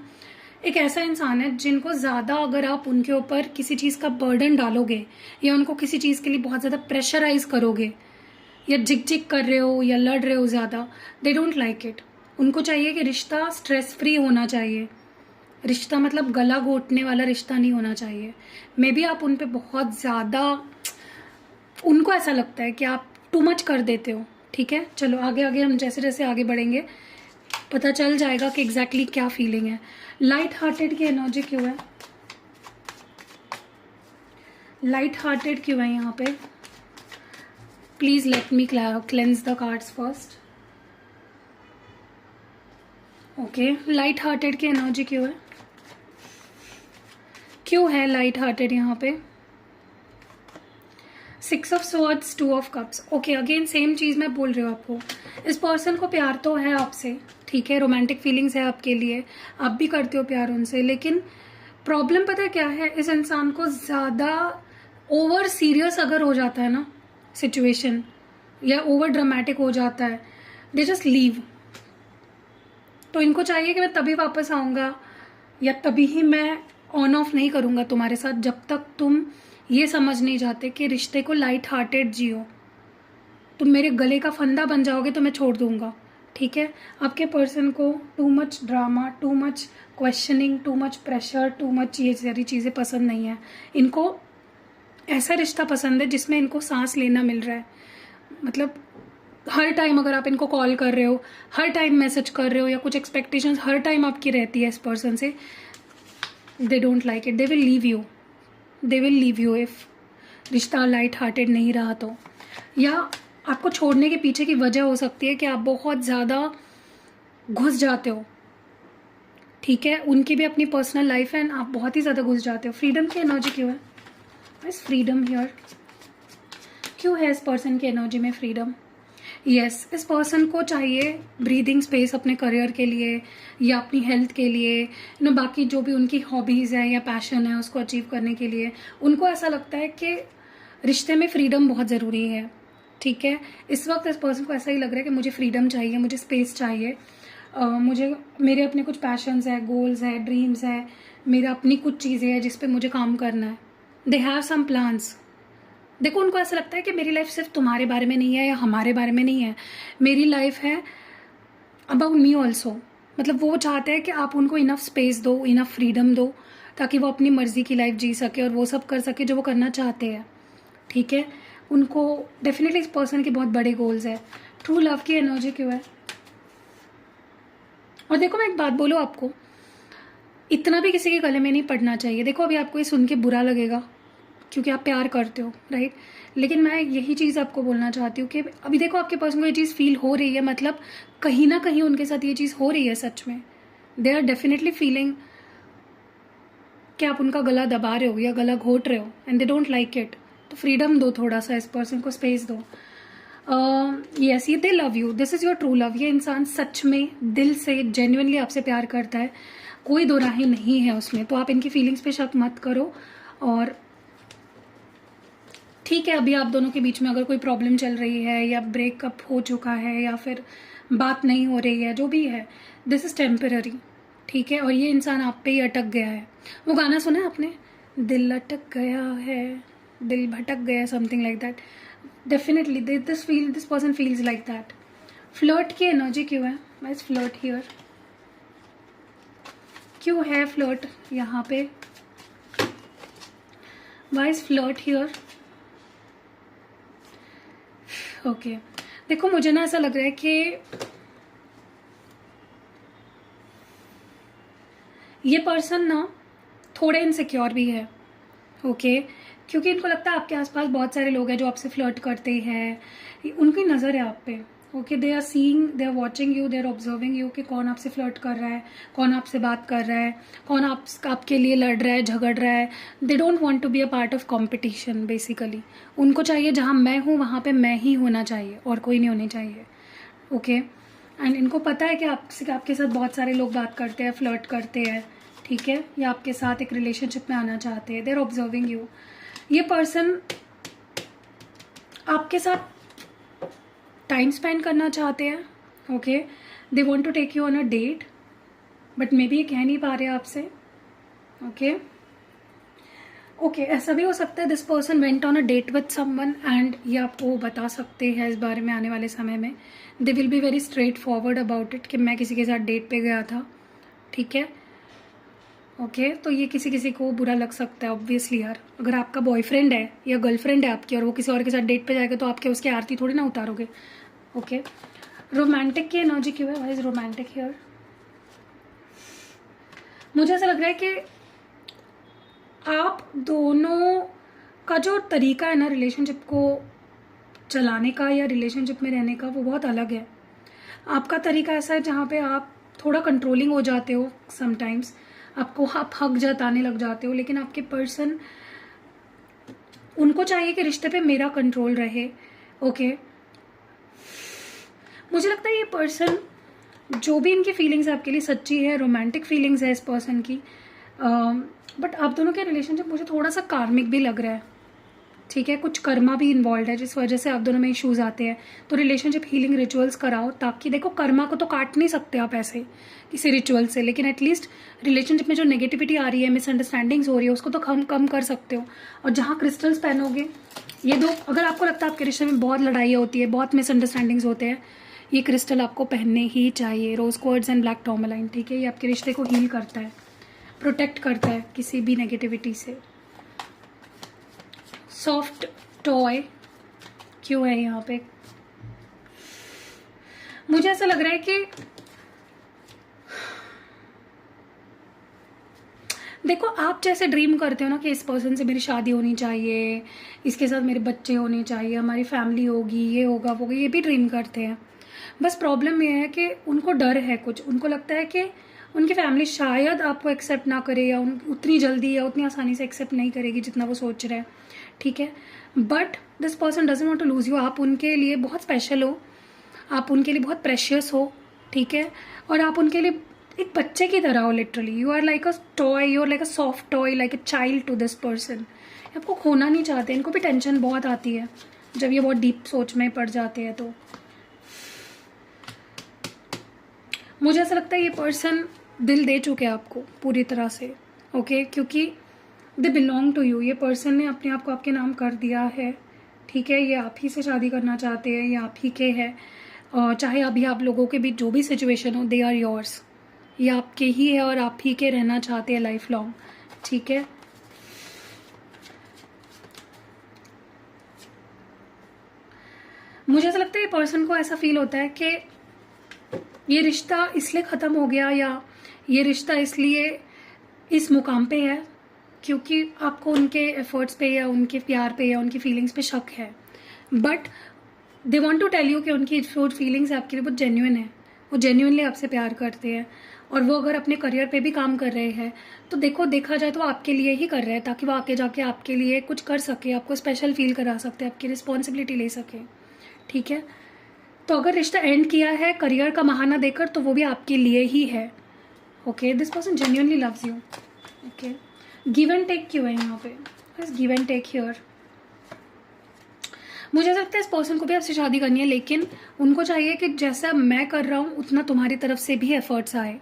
एक ऐसा इंसान है जिनको ज़्यादा अगर आप उनके ऊपर किसी चीज़ का बर्डन डालोगे या उनको किसी चीज़ के लिए बहुत ज़्यादा प्रेशराइज करोगे या झिक झिक कर रहे हो या लड़ रहे हो ज़्यादा, दे डोंट लाइक इट। उनको चाहिए कि रिश्ता स्ट्रेस फ्री होना चाहिए, रिश्ता मतलब गला घोटने वाला रिश्ता नहीं होना चाहिए। मे बी आप उन पर बहुत ज़्यादा, उनको ऐसा लगता है कि आप टू मच कर देते हो, ठीक है। चलो आगे आगे हम जैसे जैसे आगे बढ़ेंगे पता चल जाएगा कि एग्जैक्टली क्या फीलिंग है। लाइट हार्टेड की एनर्जी क्यों है, लाइट हार्टेड क्यों है यहाँ पे? Please let me cleanse the cards first. Okay, light hearted की एनर्जी क्यों है, क्यों है लाइट हार्टेड यहाँ पे? 6 of swords, 2 of cups, okay. Again same चीज मैं बोल रही हूँ आपको, इस पर्सन को प्यार तो है आपसे, ठीक है, रोमांटिक फीलिंग्स है आपके लिए, आप भी करते हो प्यार उनसे, लेकिन प्रॉब्लम पता है क्या है, इस इंसान को ज़्यादा ओवर सीरियस अगर हो जाता है ना सिचुएशन या ओवर ड्रामेटिक हो जाता है, दे जस्ट लीव। तो इनको चाहिए कि मैं तभी वापस आऊँगा या तभी ही मैं ऑन ऑफ नहीं करूँगा तुम्हारे साथ जब तक तुम ये समझ नहीं जाते कि रिश्ते को लाइट हार्टेड जियो। तुम मेरे गले का फंदा बन जाओगे तो मैं छोड़ दूंगा, ठीक है। आपके पर्सन को too much drama, too much questioning, too much pressure, too much ये सारी चीज़ें पसंद नहीं है। इनको ऐसा रिश्ता पसंद है जिसमें इनको सांस लेना मिल रहा है, मतलब हर टाइम अगर आप इनको कॉल कर रहे हो, हर टाइम मैसेज कर रहे हो या कुछ एक्सपेक्टेशंस हर टाइम आपकी रहती है इस पर्सन से, दे don't like it, they will leave you if रिश्ता लाइट हार्टेड नहीं रहा तो। या आपको छोड़ने के पीछे की वजह हो सकती है कि आप बहुत ज़्यादा घुस जाते हो, ठीक है। उनकी भी अपनी पर्सनल लाइफ है एंड आप बहुत ही ज़्यादा घुस जाते हो। फ्रीडम की एनर्जी क्यों है? बस फ्रीडम हियर क्यों है? इस पर्सन की एनर्जी में फ्रीडम। यस, इस पर्सन को चाहिए ब्रीदिंग स्पेस अपने करियर के लिए या अपनी हेल्थ के लिए, बाकी जो भी उनकी हॉबीज़ है या पैशन है उसको अचीव करने के लिए। उनको ऐसा लगता है कि रिश्ते में फ्रीडम बहुत ज़रूरी है, ठीक है। इस वक्त इस पर्सन को ऐसा ही लग रहा है कि मुझे फ्रीडम चाहिए, मुझे स्पेस चाहिए, मुझे मेरे अपने कुछ पैशंस है, गोल्स है, ड्रीम्स है, मेरा अपनी कुछ चीज़ें हैं जिस पे मुझे काम करना है। They have some plans. देखो, उनको ऐसा लगता है कि मेरी लाइफ सिर्फ तुम्हारे बारे में नहीं है या हमारे बारे में नहीं है, मेरी लाइफ है अबाउट मी ऑल्सो। मतलब वो चाहते हैं कि आप उनको इनफ स्पेस दो, इनफ फ्रीडम दो, ताकि वो अपनी मर्जी की लाइफ जी सके और वो सब कर सके जो वो करना चाहते हैं, ठीक है। उनको डेफिनेटली इस पर्सन के बहुत बड़े गोल्स है। ट्रू लव की एनर्जी क्यों है? और देखो, मैं एक बात बोलूँ आपको, इतना भी किसी के गले में नहीं पड़ना चाहिए। देखो, अभी आपको ये सुन के बुरा लगेगा क्योंकि आप प्यार करते हो, राइट। लेकिन मैं यही चीज़ आपको बोलना चाहती हूँ कि अभी देखो आपके पर्सन को ये चीज़ फील हो रही है, मतलब कहीं ना कहीं उनके साथ ये चीज़ हो रही है सच में। दे आर डेफिनेटली फीलिंग कि आप उनका गला दबा रहे हो या गला घोट रहे हो and they don't like it. तो फ्रीडम दो, थोड़ा सा इस पर्सन को स्पेस दो। यस, ये दे love you, this is your true love. ये इंसान सच में दिल से जेन्युइनली आपसे प्यार करता है, कोई दो राहें नहीं है उसमें। तो आप इनकी फीलिंग्स पे शक मत करो। और ठीक है, अभी आप दोनों के बीच में अगर कोई प्रॉब्लम चल रही है या ब्रेकअप हो चुका है या फिर बात नहीं हो रही है, जो भी है, दिस इज़ टेम्पररी, ठीक है। और ये इंसान आप पे ही अटक गया है। वो गाना सुना है आपने, दिल अटक गया है, दिल भटक गया, something like that. Definitely this person feels like that. Flirt की एनर्जी क्यों है? Why is flirt here? क्यों है फ्लर्ट यहाँ पे? Why is flirt here? Okay, देखो मुझे ना ऐसा लग रहा है कि ये पर्सन ना थोड़े इनसिक्योर भी है, ओके। क्योंकि इनको लगता है आपके आसपास बहुत सारे लोग हैं जो आपसे फ्लर्ट करते हैं, उनकी नज़र है आप पे, okay. They are seeing, they are watching you, they are observing you कि कौन आपसे फ्लर्ट कर रहा है, कौन आपसे बात कर रहा है, कौन आपके लिए लड़ रहा है, झगड़ रहा है। They don't want to be a part of competition basically. उनको चाहिए जहाँ मैं हूँ वहाँ पे मैं ही होना चाहिए और कोई नहीं होनी चाहिए, ओके। एंड इनको पता है कि आपके साथ बहुत सारे लोग बात करते हैं, फ्लर्ट करते हैं, ठीक है, या आपके साथ एक रिलेशनशिप में आना चाहते हैं। They are observing you. ये पर्सन आपके साथ टाइम स्पेंड करना चाहते हैं, okay. They want to take you on a date, but maybe ये कह नहीं पा रहे आपसे, ओके। ओके, ऐसा भी हो सकता है this person went on a date with someone एंड ये आपको बता सकते हैं इस बारे में आने वाले समय में। They will be very straight forward about it कि मैं किसी के साथ डेट पे गया था, ठीक है, ओके। तो ये किसी किसी को बुरा लग सकता है ऑब्वियसली यार। अगर आपका बॉयफ्रेंड है या गर्लफ्रेंड है आपकी और वो किसी और के साथ डेट पे जाएगा तो आपके उसकी आरती थोड़ी ना उतारोगे, ओके। रोमांटिक की एनर्जी क्यों है? Why is romantic here? मुझे ऐसा लग रहा है कि आप दोनों का जो तरीका है ना रिलेशनशिप को चलाने का या रिलेशनशिप में रहने का, वो बहुत अलग है। आपका तरीका ऐसा है जहाँ पे आप थोड़ा कंट्रोलिंग हो जाते हो समटाइम्स, आपको आप हक जताने लग जाते हो। लेकिन आपके पर्सन, उनको चाहिए कि रिश्ते पे मेरा कंट्रोल रहे, ओके। मुझे लगता है ये पर्सन, जो भी इनकी फीलिंग्स आपके लिए सच्ची है, रोमांटिक फीलिंग्स है इस पर्सन की, बट आप दोनों के रिलेशनशिप मुझे थोड़ा सा कार्मिक भी लग रहा है, ठीक है। कुछ कर्मा भी इन्वॉल्व है जिस वजह से आप दोनों में इश्यूज आते हैं। तो रिलेशनशिप हीलिंग रिचुअल्स कराओ, ताकि देखो कर्मा को तो काट नहीं सकते आप ऐसे किसी रिचुअल से, लेकिन एटलीस्ट रिलेशनशिप में जो नेगेटिविटी आ रही है, मिसअंडरस्टैंडिंग्स हो रही है, उसको तो कम कर सकते हो। और जहाँ क्रिस्टल्स पहनोगे, ये दो, अगर आपको लगता है आपके रिश्ते में बहुत लड़ाई होती है, बहुत मिसअंडरस्टैंडिंग्स होते हैं, ये क्रिस्टल आपको पहनने ही चाहिए, रोज क्वार्ट्ज एंड ब्लैक टॉर्मलाइन, ठीक है। ये आपके रिश्ते को हील करता है, प्रोटेक्ट करता है किसी भी नेगेटिविटी से। सॉफ्ट टॉय क्यों है यहाँ पे? मुझे ऐसा लग रहा है कि देखो आप जैसे ड्रीम करते हो ना कि इस पर्सन से मेरी शादी होनी चाहिए, इसके साथ मेरे बच्चे होने चाहिए, हमारी फैमिली होगी, ये होगा वो होगा, ये भी ड्रीम करते हैं। बस प्रॉब्लम ये है कि उनको डर है कुछ, उनको लगता है कि उनकी फैमिली शायद आपको एक्सेप्ट ना करे, या उतनी जल्दी या उतनी आसानी से एक्सेप्ट नहीं करेगी जितना वो सोच रहे हैं, ठीक है। But this person doesn't want to lose you. आप उनके लिए बहुत स्पेशल हो, आप उनके लिए बहुत प्रेशियस हो, ठीक है। और आप उनके लिए एक बच्चे की तरह हो, literally you are like a toy, you are like a soft toy, like a child to this person. आपको खोना नहीं चाहते, इनको भी टेंशन बहुत आती है जब ये बहुत डीप सोच में पड़ जाते हैं। तो मुझे ऐसा लगता है ये पर्सन दिल दे चुके हैं आपको पूरी तरह से, ओके, क्योंकि दे बिलोंग टू यू। ये पर्सन ने अपने आप को आपके नाम कर दिया है, ठीक है। ये आप ही से शादी करना चाहते हैं, ये आप ही के हैं, और चाहे अभी आप लोगों के बीच जो भी सिचुएशन हो, दे आर योर्स। ये आपके ही है और आप ही के रहना चाहते हैं लाइफ लॉन्ग, ठीक है। मुझे ऐसा लगता है ये पर्सन को ऐसा फील होता है कि ये रिश्ता इसलिए ख़त्म हो गया, या ये रिश्ता इसलिए इस मुकाम पे है क्योंकि आपको उनके एफर्ट्स पे या उनके प्यार पे या उनकी फीलिंग्स पे शक है। But they want to tell you कि उनकी जो फीलिंग्स है आपके लिए बहुत जेन्युइन है, वो जेन्युइनली आपसे प्यार करते हैं। और वो अगर अपने करियर पे भी काम कर रहे हैं तो देखा जाए तो वो आपके लिए ही कर रहे हैं, ताकि वो आगे जाके आपके लिए कुछ कर सके, आपको स्पेशल फील करा सकते, आपकी रिस्पॉन्सिबिलिटी ले सके, ठीक है। तो अगर रिश्ता एंड किया है करियर का बहाना देकर, तो वो भी आपके लिए ही है, okay. This person genuinely loves you, okay. Give and take क्यों है यहाँ पे? बस गिव एंड टेक हियर। मुझे ऐसा लगता है इस पर्सन को भी आपसे शादी करनी है, लेकिन उनको चाहिए कि जैसा मैं कर रहा हूँ उतना तुम्हारी तरफ से भी एफर्ट्स आए,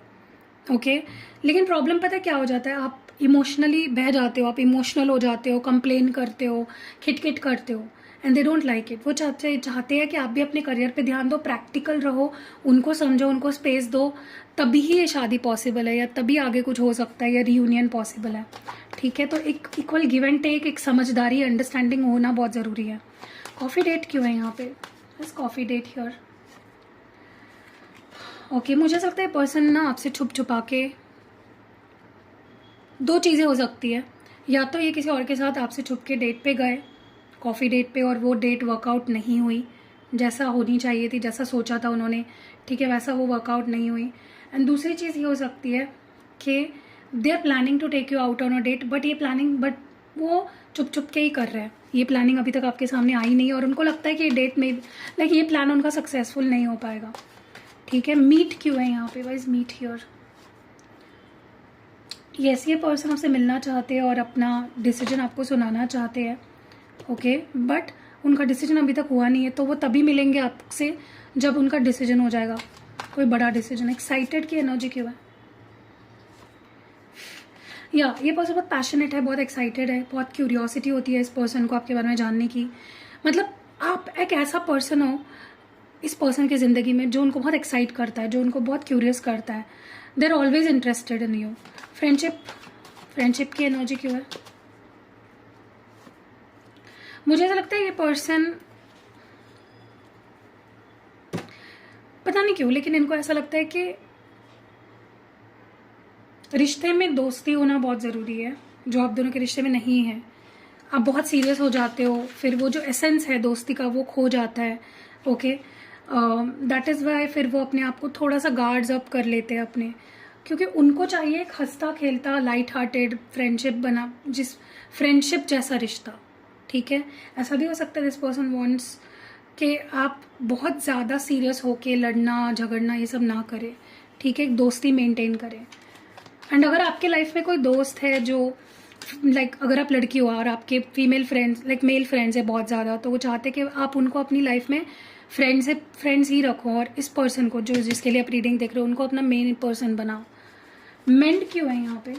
ओके। लेकिन प्रॉब्लम पता है क्या हो जाता है, आप इमोशनली बह जाते हो, आप इमोशनल हो जाते हो, कंप्लेन करते हो, खिटखिट करते हो, and they don't like it. वो चाहते हैं कि आप भी अपने करियर पे ध्यान दो, प्रैक्टिकल रहो, उनको समझो, उनको स्पेस दो, तभी ही ये शादी पॉसिबल है, या तभी आगे कुछ हो सकता है, या रियूनियन पॉसिबल है, ठीक है। तो एक इक्वल गिव एंड टेक, एक समझदारी, अंडरस्टैंडिंग होना बहुत ज़रूरी है। कॉफ़ी डेट क्यों है यहाँ पे? बस कॉफ़ी डेट हियर, ओके। मुझे ऐसा लगता है पर्सन ना आपसे छुप छुपा के, दो चीज़ें हो सकती है, या तो ये किसी और के साथ आपसे छुप के डेट पे गए, कॉफ़ी डेट पे, और वो डेट वर्कआउट नहीं हुई जैसा होनी चाहिए थी, जैसा सोचा था उन्होंने, ठीक है, वैसा वो वर्कआउट नहीं हुई। एंड दूसरी चीज़ ये हो सकती है कि they are planning to take you out on a date, but वो चुप चुप के ही कर रहे हैं। ये प्लानिंग अभी तक आपके सामने आई नहीं, और उनको लगता है कि ये डेट में लाइक ये प्लान उनका सक्सेसफुल नहीं हो पाएगा, ठीक है। मीट क्यों है यहाँ पे? Why's meet here. यस, ये पर्सन आपसे मिलना चाहते हैं और अपना डिसीजन आपको सुनाना चाहते हैं, ओके। बट उनका डिसीजन अभी तक हुआ नहीं है, तो वो तभी मिलेंगे आपसे जब उनका डिसीजन हो जाएगा, कोई बड़ा डिसीजन। एक्साइटेड की एनर्जी क्यों है? या ये पर्सन बहुत पैशनेट है, बहुत एक्साइटेड है, बहुत क्यूरियोसिटी होती है इस पर्सन को आपके बारे में जानने की। मतलब आप एक ऐसा पर्सन हो इस पर्सन की ज़िंदगी में जो उनको बहुत एक्साइट करता है, जो उनको बहुत क्यूरियस करता है। They are always interested in you. Friendship की एनर्जी क्यों है? मुझे ऐसा लगता है ये पर्सन, पता नहीं क्यों, लेकिन इनको ऐसा लगता है कि रिश्ते में दोस्ती होना बहुत ज़रूरी है, जो आप दोनों के रिश्ते में नहीं है। आप बहुत सीरियस हो जाते हो, फिर वो जो एसेंस है दोस्ती का वो खो जाता है, ओके। दैट इज़ वाई फिर वो अपने आप को थोड़ा सा गार्ड्स अप कर लेते हैं अपने, क्योंकि उनको चाहिए एक हंसता खेलता लाइट हार्टेड फ्रेंडशिप बना, जिस फ्रेंडशिप जैसा रिश्ता, ठीक है। ऐसा भी हो सकता है दिस पर्सन वांट्स कि आप बहुत ज़्यादा सीरियस होके लड़ना झगड़ना ये सब ना करें, ठीक है, एक दोस्ती मेंटेन करें। एंड अगर आपके लाइफ में कोई दोस्त है जो लाइक अगर आप लड़की हो और आपके female friends like male friends है बहुत ज़्यादा, तो वो चाहते कि आप उनको अपनी लाइफ में फ्रेंड्स ही रखो, और इस पर्सन को जो जिसके लिए आप रीडिंग देख रहे हो उनको अपना मेन पर्सन बनाओ। मेंड क्यों है यहाँ पे?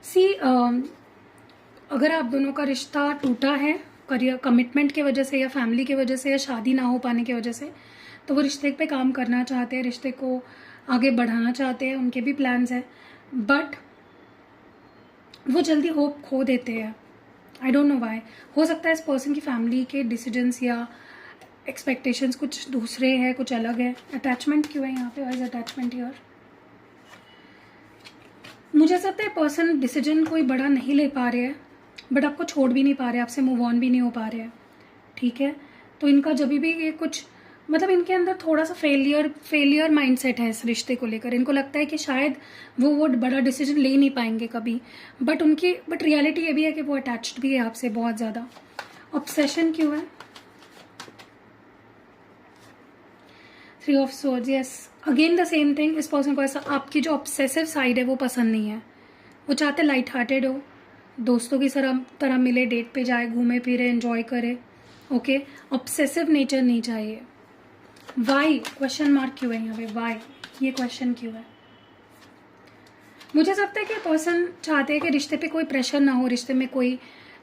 सी अगर आप दोनों का रिश्ता टूटा है करियर कमिटमेंट की वजह से, या फैमिली की वजह से, या शादी ना हो पाने की वजह से, तो वो रिश्ते पे काम करना चाहते हैं, रिश्ते को आगे बढ़ाना चाहते हैं, उनके भी प्लान्स हैं, बट वो जल्दी होप खो देते हैं। आई डोंट नो वाई। हो सकता है इस पर्सन की फैमिली के डिसीजंस या एक्सपेक्टेशंस कुछ दूसरे हैं, कुछ अलग है। अटैचमेंट क्यों है यहाँ पे? Why is attachment here? मुझे ऐसा लगता है पर्सन डिसीजन कोई बड़ा नहीं ले पा रहे हैं, बट आपको छोड़ भी नहीं पा रहे, आपसे मूव ऑन भी नहीं हो पा रहे हैं, ठीक है। तो इनका जब भी ये कुछ मतलब इनके अंदर थोड़ा सा फेलियर माइंडसेट है इस रिश्ते को लेकर। इनको लगता है कि शायद वो बड़ा डिसीजन ले नहीं पाएंगे कभी, बट रियलिटी ये भी है कि वो अटैच्ड भी है आपसे बहुत ज़्यादा। ऑब्सेशन क्यों है? 3 of swords, yes again the same thing. इस पर्सन को ऐसा आपकी जो ऑब्सेसिव साइड है वो पसंद नहीं है। वो चाहते लाइट हार्टेड हो, दोस्तों की तरह मिले, डेट पे जाए, घूमे फिरे, एंजॉय करे, ओके। ऑब्सेसिव नेचर नहीं चाहिए। वाई क्वेश्चन मार्क क्यों है यहाँ पे? वाई ये क्वेश्चन क्यों है? मुझे लगता है कि पर्सन चाहते हैं कि रिश्ते पे कोई प्रेशर ना हो, रिश्ते में कोई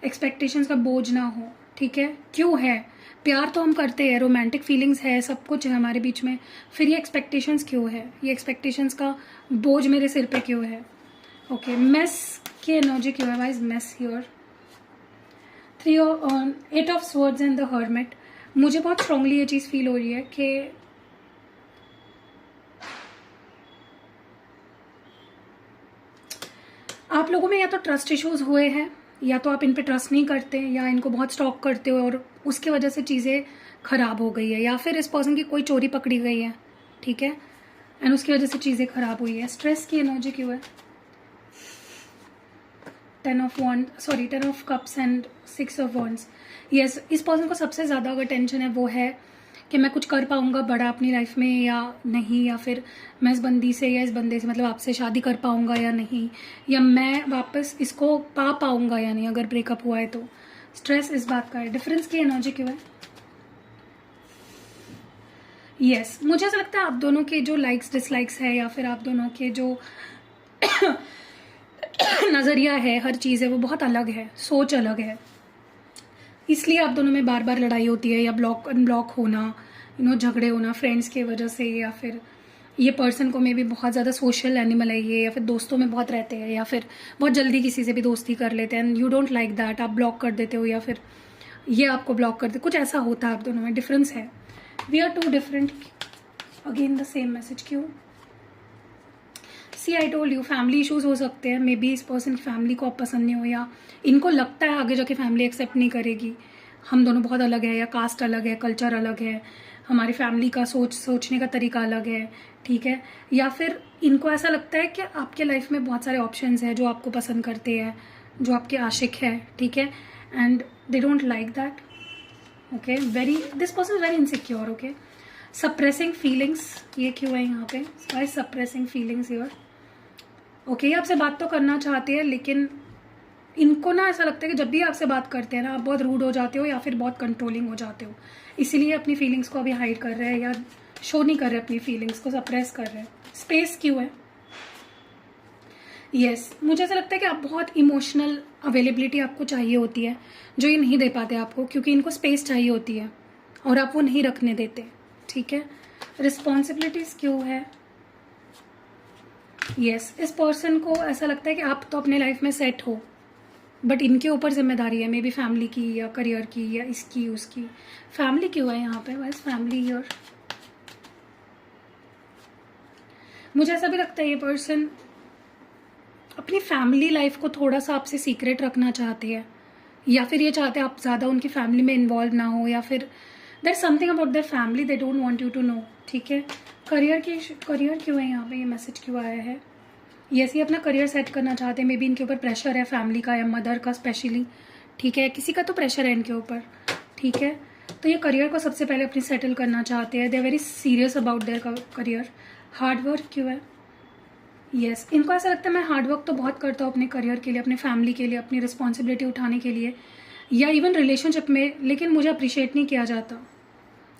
एक्सपेक्टेशंस का बोझ ना हो, ठीक है। क्यों है? प्यार तो हम करते हैं, रोमांटिक फीलिंग्स है, सब कुछ है हमारे बीच में, फिर ये एक्सपेक्टेशंस क्यों है? ये एक्सपेक्टेशंस का बोझ मेरे सिर पे क्यों है? ओके, मेस की एनर्जी क्यों है? Why is mess here? 8 of swords and the hermit. मुझे बहुत स्ट्रांगली ये चीज़ फील हो रही है कि आप लोगों में या तो ट्रस्ट इश्यूज हुए हैं, या तो आप इन पे ट्रस्ट नहीं करते, या इनको बहुत स्टॉक करते हो और उसकी वजह से चीज़ें खराब हो गई है, या फिर इस पर्सन की कोई चोरी पकड़ी गई है, ठीक है, एंड उसकी वजह से चीज़ें खराब हुई है। स्ट्रेस की एनर्जी क्यों है? 10 of cups and 6 of wands. Yes, इस पर्सन को सबसे ज़्यादा अगर टेंशन है वो है कि मैं कुछ कर पाऊंगा बड़ा अपनी लाइफ में या नहीं, या फिर मैं इस बंदी से या इस बंदे से मतलब आपसे शादी कर पाऊंगा या नहीं, या मैं वापस इसको पा पाऊंगा या नहीं अगर ब्रेकअप हुआ है तो। स्ट्रेस इस बात का है। डिफरेंस की एनर्जी क्यों है? यस, मुझे ऐसा लगता है आप दोनों के जो लाइक्स डिसलाइक्स है, या फिर आप दोनों के जो नज़रिया है, हर चीज़ है, वो बहुत अलग है, सोच अलग है, इसलिए आप दोनों में बार बार लड़ाई होती है, या ब्लॉक अनब्लॉक होना, झगड़े होना फ्रेंड्स की वजह से, या फिर ये पर्सन को मे भी बहुत ज़्यादा सोशल एनिमल है ये, या फिर दोस्तों में बहुत रहते हैं, या फिर बहुत जल्दी किसी से भी दोस्ती कर लेते हैं and you don't like that, आप ब्लॉक कर देते हो, या फिर ये आपको ब्लॉक कर दे, कुछ ऐसा होता है आप दोनों में, डिफरेंस है। We are too different. Again the same message क्यों? See I told you, family issues हो सकते हैं, मे बी इस पर्सन की फैमिली को आप पसंद नहीं हो, या इनको लगता है आगे जाके फैमिली एक्सेप्ट नहीं करेगी, हम दोनों बहुत अलग है, या कास्ट अलग है, कल्चर अलग है, हमारी फैमिली का सोचने का तरीका अलग है, ठीक है। या फिर इनको ऐसा लगता है कि आपके लाइफ में बहुत सारे ऑप्शंस हैं जो आपको पसंद करते हैं, जो आपके आशिक है, ठीक है, and they don't like that, okay. This person is very insecure, okay. Suppressing feelings, ये क्यों है यहाँ पे? Why suppressing feelings your? Okay, आपसे बात तो करना चाहते हैं, लेकिन इनको ना ऐसा लगता है कि जब भी आपसे बात करते हैं ना, आप बहुत रूड हो जाते हो या फिर बहुत कंट्रोलिंग हो जाते हो, इसीलिए अपनी फीलिंग्स को अभी हाइड कर रहे हैं, या शो नहीं कर रहे, अपनी फीलिंग्स को सप्रेस कर रहे हैं। स्पेस क्यों है? यस, मुझे ऐसा लगता है कि आप बहुत इमोशनल अवेलेबिलिटी आपको चाहिए होती है, जो ये नहीं दे पाते आपको, क्योंकि इनको स्पेस चाहिए होती है और आप वो नहीं रखने देते, ठीक है। रिस्पॉन्सिबिलिटीज क्यों है? यस, इस पर्सन को ऐसा लगता है कि आप तो अपने लाइफ में सेट हो, बट इनके ऊपर जिम्मेदारी है, मे बी फैमिली की या करियर की या इसकी उसकी। फैमिली क्यों है यहाँ पे? बस फैमिली हियर। मुझे ऐसा भी लगता है ये पर्सन अपनी फैमिली लाइफ को थोड़ा सा आपसे सीक्रेट रखना चाहते हैं, या फिर ये चाहते हैं आप ज़्यादा उनकी फैमिली में इन्वॉल्व ना हो, या फिर there something about their family they don't want you to know, ठीक है। करियर क्यों है यहाँ पे? ये मैसेज क्यों आया है? यस, ये अपना करियर सेट करना चाहते हैं, मे बी इनके ऊपर प्रेशर है फैमिली का या मदर का स्पेशली, ठीक है, किसी का तो प्रेशर है इनके ऊपर, ठीक है। तो ये करियर को सबसे पहले अपनी सेटल करना चाहते हैं, they are very serious about their career. Hard work क्यों है? यस, इनको ऐसा लगता है मैं हार्ड वर्क तो बहुत करता हूँ अपने करियर के लिए, अपने फैमिली के लिए, अपनी रिस्पॉन्सिबिलिटी उठाने के लिए, या इवन रिलेशनशिप में, लेकिन मुझे अप्रिशिएट नहीं किया जाता,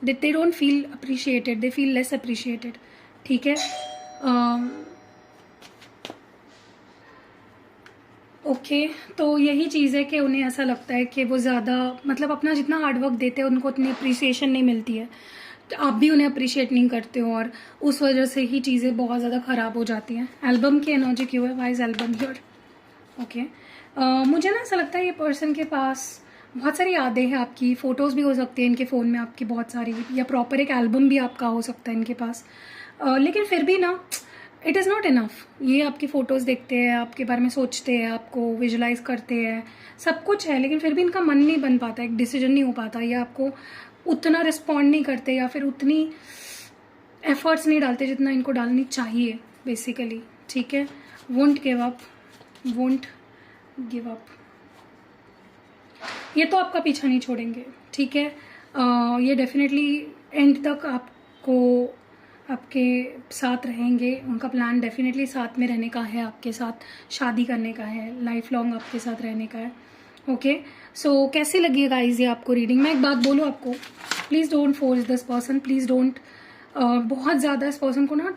they don't feel appreciated, they feel less appreciated, ठीक है। ओके, तो यही चीज़ है कि उन्हें ऐसा लगता है कि वो ज़्यादा मतलब अपना जितना हार्डवर्क देते हैं उनको उतनी अप्रिसिएशन नहीं मिलती है, तो आप भी उन्हें अप्रिशिएट नहीं करते हो, और उस वजह से ही चीज़ें बहुत ज़्यादा ख़राब हो जाती हैं। एल्बम की एनर्जी क्यों है? Why is album here? Okay, मुझे ना ऐसा लगता है ये पर्सन के पास बहुत सारी यादें हैं आपकी, फ़ोटोज़ भी हो सकती हैं इनके फ़ोन में आपकी बहुत सारी, या प्रॉपर एक एल्बम भी आपका हो सकता है इनके पास, लेकिन फिर भी ना इट इज़ नॉट इनफ। ये आपकी फ़ोटोज़ देखते हैं, आपके बारे में सोचते हैं, आपको विजुलाइज करते हैं, सब कुछ है, लेकिन फिर भी इनका मन नहीं बन पाता, एक डिसीजन नहीं हो पाता, या आपको उतना रिस्पॉन्ड नहीं करते, या फिर उतनी एफर्ट्स नहीं डालते जितना इनको डालनी चाहिए बेसिकली। ठीक है, won't give up, won't give up. ये तो आपका पीछा नहीं छोड़ेंगे। ठीक है, ये डेफिनेटली एंड तक आपको आपके साथ रहेंगे। उनका प्लान डेफिनेटली साथ में रहने का है, आपके साथ शादी करने का है, लाइफ लॉन्ग आपके साथ रहने का है। ओके, सो कैसी लगी है गाइस ये आपको रीडिंग? मैं एक बात बोलूँ आपको, please don't force this person, please don't बहुत ज़्यादा इस पर्सन को ना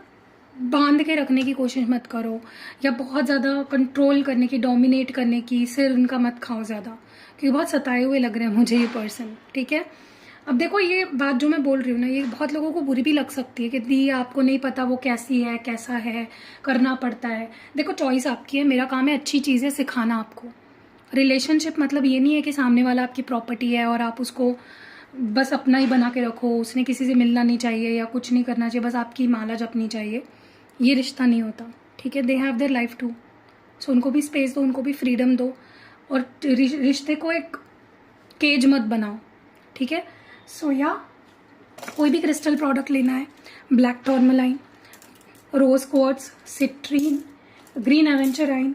बांध के रखने की कोशिश मत करो, या बहुत ज़्यादा कंट्रोल करने की, डोमिनेट करने की, सिर उनका मत खाओ ज़्यादा, क्योंकि बहुत सताए हुए लग रहे हैं मुझे ये पर्सन। ठीक है, अब देखो ये बात जो मैं बोल रही हूँ ना, ये बहुत लोगों को बुरी भी लग सकती है कि दी आपको नहीं पता वो कैसी है, कैसा है, करना पड़ता है। देखो चॉइस आपकी है, मेरा काम है अच्छी चीज़ें सिखाना आपको। रिलेशनशिप मतलब ये नहीं है कि सामने वाला आपकी प्रॉपर्टी है और आप उसको बस अपना ही बना के रखो, उसने किसी से मिलना नहीं चाहिए या कुछ नहीं करना चाहिए, बस आपकी माला जपनी चाहिए। ये रिश्ता नहीं होता। ठीक है, they have their life too, so उनको भी स्पेस दो, उनको भी फ्रीडम दो, और रिश्ते को एक केज मत बनाओ। ठीक है, सो या कोई भी क्रिस्टल प्रोडक्ट लेना है, black tourmaline, rose quartz, citrine, green aventurine,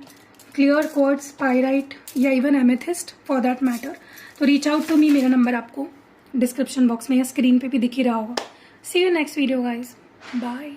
clear quartz, pyrite, या even amethyst for that matter, तो रीच आउट टू मी। मेरा नंबर आपको डिस्क्रिप्शन बॉक्स में या स्क्रीन पे भी दिख ही रहा होगा। See you next video guys, bye.